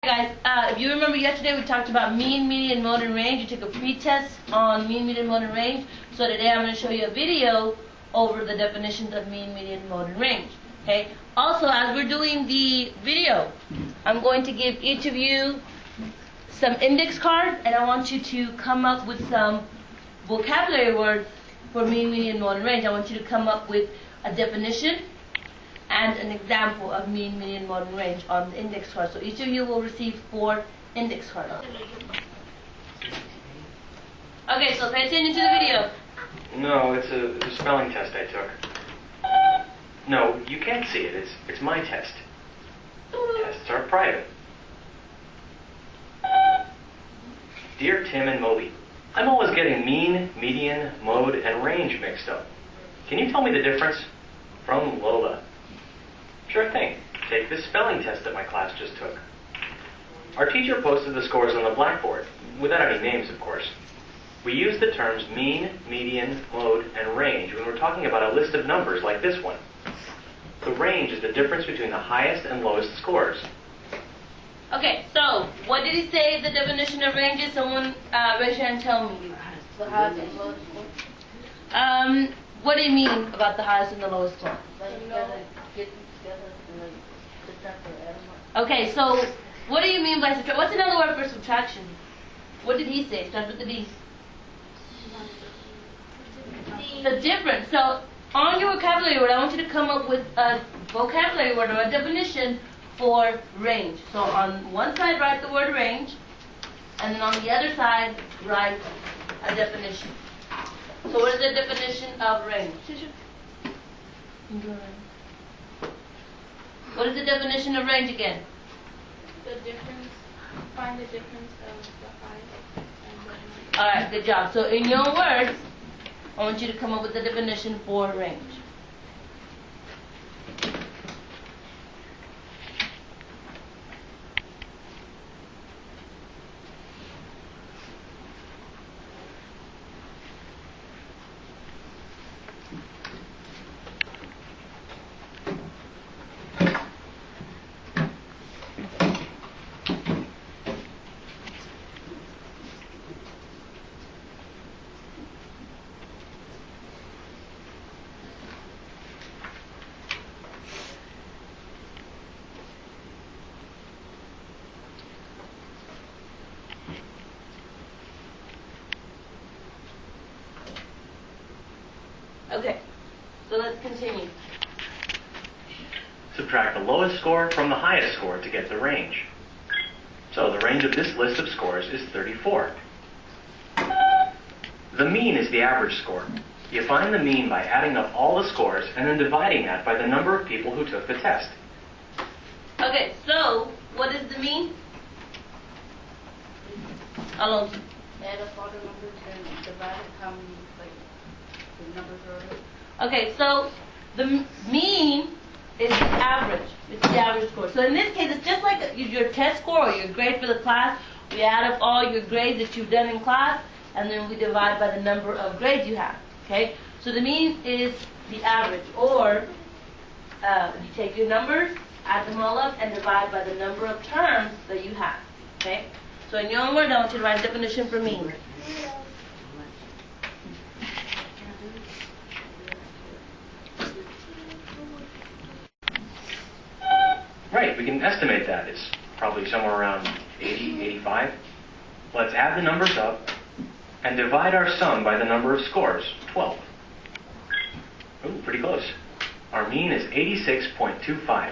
guys, if you remember yesterday we talked about mean, median, mode, and range. You took a pre-test on mean, median, mode, and range. So today I'm going to show you a video over the definitions of mean, median, mode, and range. Okay. Also, as we're doing the video, I'm going to give each of you some index cards, and I want you to come up with some vocabulary words for mean, median, mode, and range. I want you to come up with a definition and an example of mean, median, mode, and range on the index card. So each of you will receive 4 index cards. Okay, so pay attention to the video. No, it's a spelling test I took. No, you can't see it. It's my test. Tests are private. Dear Tim and Moby, I'm always getting mean, median, mode, and range mixed up. Can you tell me the difference? From Lola. Sure thing. Take this spelling test that my class just took. Our teacher posted the scores on the blackboard, without any names, of course. We use the terms mean, median, mode, and range when we're talking about a list of numbers like this one. The range is the difference between the highest and lowest scores. Okay, so what did he say the definition of range is? Someone raise your hand and tell me. The highest and lowest score. What do you mean about the highest and the lowest score? Okay, so what do you mean by subtraction? What's another word for subtraction? What did he say? Starts with the D. The difference. So on your vocabulary word, I want you to come up with a vocabulary word or a definition for range. So on one side, write the word range, and then on the other side, write a definition. So what is the definition of range? What is the definition of range again? The difference, find the difference of the high and the low. Alright, good job. So in your words, I want you to come up with the definition for range. Okay, so let's continue. Subtract the lowest score from the highest score to get the range. So the range of this list of scores is 34. The mean is the average score. You find the mean by adding up all the scores and then dividing that by the number of people who took the test. Okay, so what is the mean? Alonso. Add up all the numbers and divide it how many, like, the numbers are. Okay, so the mean is the average. It's the average score. So in this case, it's just like your test score or your grade for the class. We add up all your grades that you've done in class, and then we divide by the number of grades you have. Okay? So the mean is the average. Or you take your numbers, add them all up, and divide by the number of terms that you have. Okay? So in your own words, I want you to write a definition for mean. Right, we can estimate that. It's probably somewhere around 80, 85. Let's add the numbers up and divide our sum by the number of scores, 12. Ooh, pretty close. Our mean is 86.25.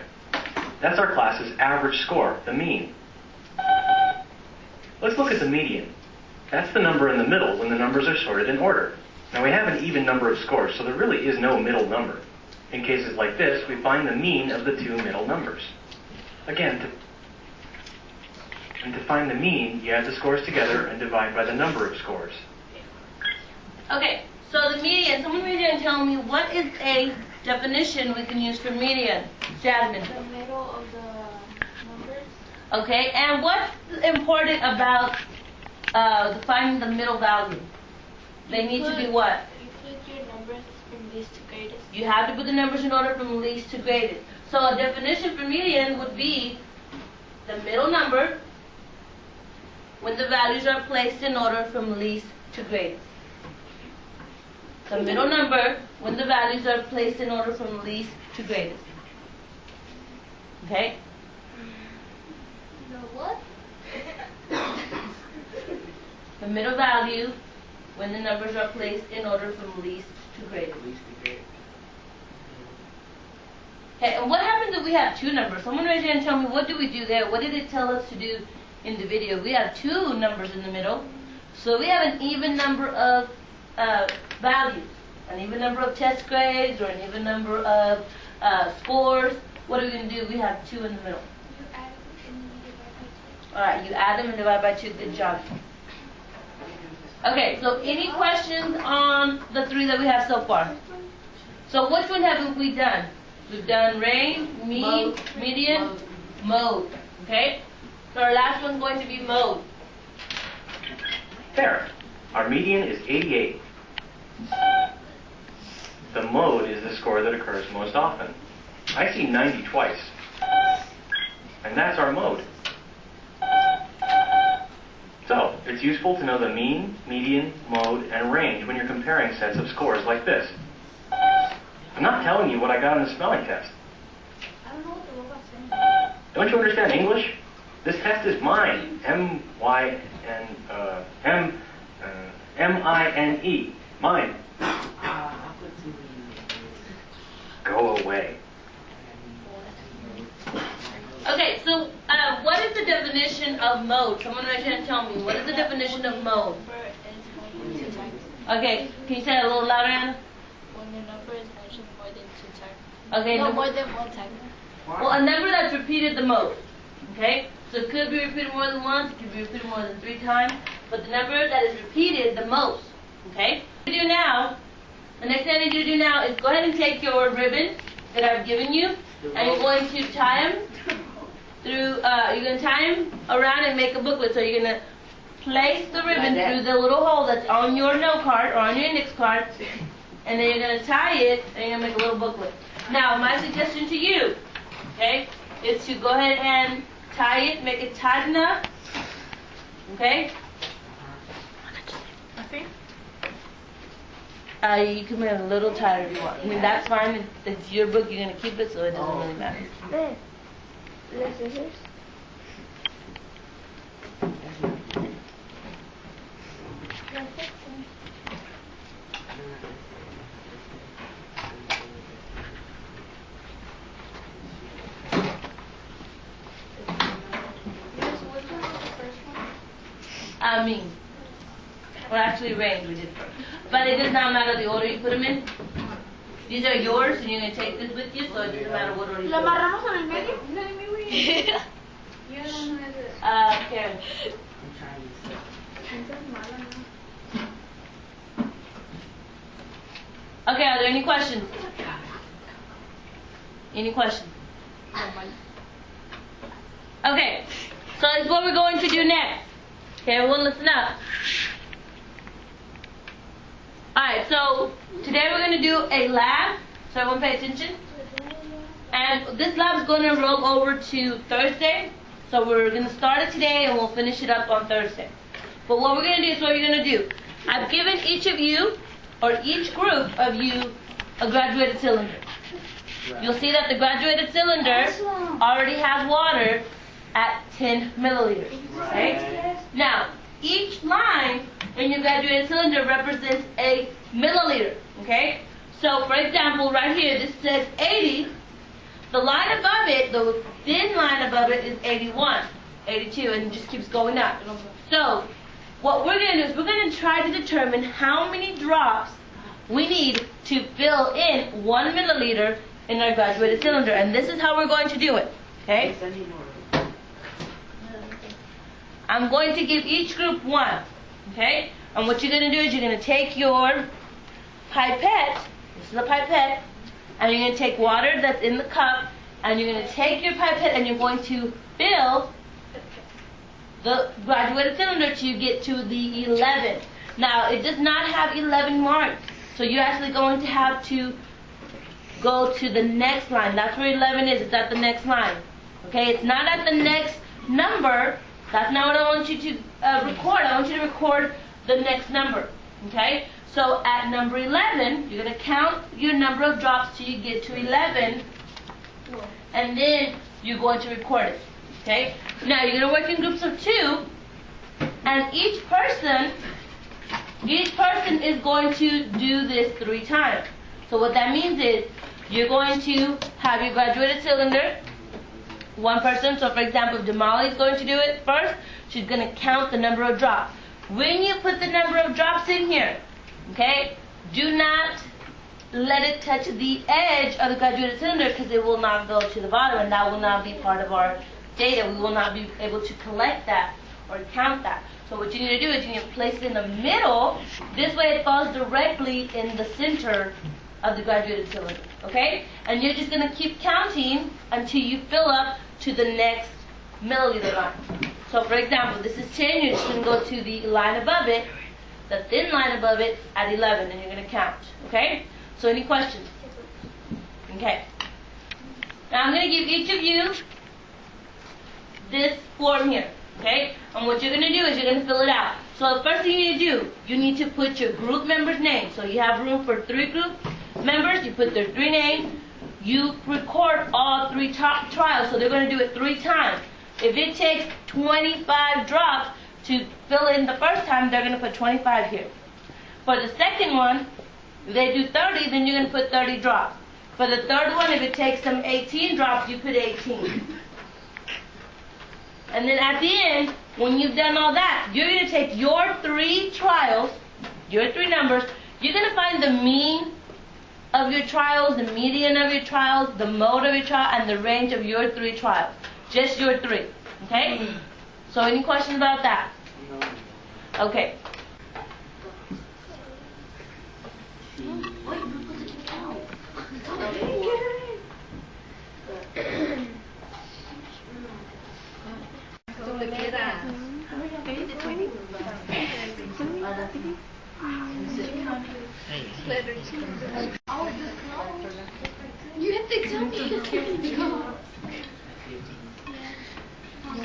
That's our class's average score, the mean. Let's look at the median. That's the number in the middle when the numbers are sorted in order. Now we have an even number of scores, so there really is no middle number. In cases like this, we find the mean of the 2 middle numbers. Again, to find the mean, you add the scores together and divide by the number of scores. Okay, so the median, someone raise your hand and tell me what is a definition we can use for median? Jasmine. The middle of the numbers. Okay, and what's important about finding the middle value? They need to be what? You put your numbers from least to greatest. You have to put the numbers in order from least to greatest. So a definition for median would be the middle number when the values are placed in order from least to greatest. The middle number when the values are placed in order from least to greatest. Okay? The what? The middle value when the numbers are placed in order from least to greatest. Okay, and what happens if we have two numbers? Someone raise your hand and tell me, what do we do there? What did it tell us to do in the video? We have two numbers in the middle. So we have an even number of values, an even number of test grades or an even number of scores. What are we going to do? We have two in the middle. You add and you divide by two. All right, you add them and divide by 2. Good job. Okay, so any questions on the 3 that we have so far? So which one haven't we done? We've done range, mean, median, mode. Okay? So our last one's going to be mode. There. Our median is 88. The mode is the score that occurs most often. I see 90 twice. And that's our mode. So, it's useful to know the mean, median, mode, and range when you're comparing sets of scores like this. I'm not telling you what I got on the spelling test. I don't know what the robot's saying. Don't you understand English? This test is mine. M-I-N-E. Mine. Go away. Okay, so what is the definition of mode? Someone raise your hand and tell me. What is the definition of mode? Okay, can you say it a little louder, Anna? When the number is mentioned more than 2 times. Okay, No, more than 1 time. well, a number that's repeated the most. Okay, so it could be repeated more than once, it could be repeated more than 3 times, but the number that is repeated the most. Okay, what you do now, the next thing I need you to do now is go ahead and take your ribbon that I've given you, and you're going to tie them through. You're going to tie them around and make a booklet. So you're going to place the ribbon through the little hole that's on your note card or on your index card, and then you're going to tie it and you're going to make a little booklet. Now, my suggestion to you, okay, is to go ahead and tie it, make it tight enough, okay? You can make it a little tighter if you want. I mean, that's fine. It's your book. You're going to keep it, so it doesn't really matter. The scissors? Mean. Well, actually, range we did first. But it does not matter the order you put them in. These are yours, and you're going to take this with you, so it doesn't matter what order you ¿Lo put them amarramos en el medio? Karen. Okay, are there any questions? Any questions? Okay, so that's what we're going to do next. Okay, everyone listen up. Alright, so today we're going to do a lab, so everyone pay attention. And this lab is going to roll over to Thursday, so we're going to start it today and we'll finish it up on Thursday. But what we're going to do is what you're going to do. I've given each of you, or each group of you, a graduated cylinder. You'll see that the graduated cylinder already has water at 10 milliliters. Okay? Now, each line in your graduated cylinder represents a milliliter. Okay? So, for example, right here, this says 80. The line above it, the thin line above it, is 81, 82, and it just keeps going up. So, what we're going to do is we're going to try to determine how many drops we need to fill in 1 milliliter in our graduated cylinder. And this is how we're going to do it. Okay? I'm going to give each group 1. Okay? And what you're going to do is you're going to take your pipette, this is a pipette, and you're going to take water that's in the cup, and you're going to take your pipette and you're going to fill the graduated cylinder till you get to the 11. Now, it does not have 11 marks, so you're actually going to have to go to the next line. That's where 11 is. It's at the next line. Okay? It's not at the next number. That's not what I want you to record. I want you to record the next number. Okay? So at number 11, you're going to count your number of drops till you get to 11, and then you're going to record it. Okay? Now you're going to work in groups of 2, and each person is going to do this 3 times. So what that means is you're going to have your graduated cylinder. One person, so for example, if Jamali is going to do it first, she's going to count the number of drops. When you put the number of drops in here, okay, do not let it touch the edge of the graduated cylinder, because it will not go to the bottom, and that will not be part of our data. We will not be able to collect that or count that. So what you need to do is you need to place it in the middle. This way it falls directly in the center of the graduated cylinder. Okay? And you're just going to keep counting until you fill up to the next milliliter line. So for example, this is 10. You're just going to go to the line above it, the thin line above it, at 11, and you're going to count. Okay? So any questions? Okay. Now I'm going to give each of you this form here. Okay? And what you're going to do is you're going to fill it out. So the first thing you need to do, you need to put your group members' names. So you have room for 3 group members. You put their 3 names. You record all 3 trials. So they're going to do it 3 times. If it takes 25 drops to fill in the first time, they're going to put 25 here. For the second one, if they do 30, then you're going to put 30 drops. For the third one, if it takes them 18 drops, you put 18. And then at the end, when you've done all that, you're going to take your 3 trials, your 3 numbers, you're going to find the mean of your trials, the median of your trials, the mode of your trial, and the range of your 3 trials. Just your 3. Okay? So any questions about that? No. Okay. You have to tell me.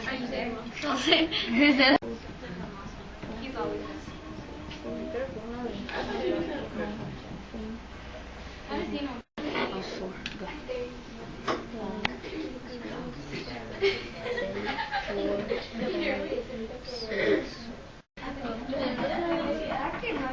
Are you there? Who's there? He's always there. How does he know?